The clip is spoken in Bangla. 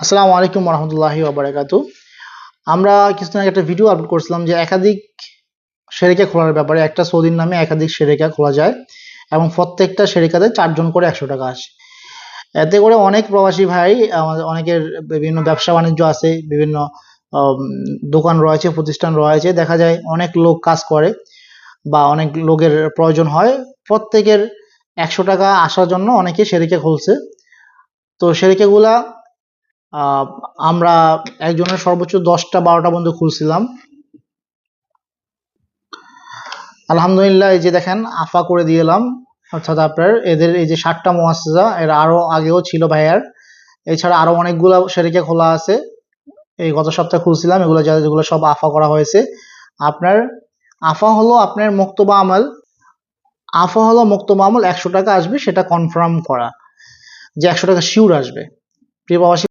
আসসালামু আলাইকুম রহমতুল্লাহি ওয়াবারাকাতু। আমরা কিছুদিন আগে একটা ভিডিও আপলোড করছিলাম যে একাধিক শেরিকা খোলার ব্যাপারে। একটা সৌদির নামে একাধিক শেরিকা খোলা যায় এবং প্রত্যেকটা শেরিকাতে 4 জন করে 100 টাকা আসে। এতে করে অনেক প্রবাসী ভাই, আমাদের অনেকের বিভিন্ন ব্যবসা বাণিজ্য আছে, বিভিন্ন দোকান রয়েছে, প্রতিষ্ঠান রয়েছে, দেখা যায় অনেক লোক কাজ করে বা অনেক লোকের প্রয়োজন হয়। প্রত্যেকের 100 টাকা আসার জন্য অনেকে শেরিকা খুলছে। তো শেরিকাগুলা আমরা একজনের সর্বোচ্চ 10টা 12টা পর্যন্ত খুলছিলাম। আলহামদুলিল্লাহ, এই যে দেখেন আফা করে দিয়ে এলাম। অর্থাৎ আপনার এদের এই যে 7টা মুআসসাসা, এর আরো আগেও ছিল ভাইয়ার। এছাড়া আরো অনেকগুলা শেরিকা খোলা আছে, এই গত সপ্তাহে খুলছিলাম। এগুলো যেগুলো সব আফা করা হয়েছে। আপনার আফা হলো আপনার মুক্তবা আমল। আফা হলো মুক্তবা আমল, 100 টাকা আসবে, সেটা কনফার্ম করা যে 100 টাকা শিওর আসবে। প্রিয় প্রবাসী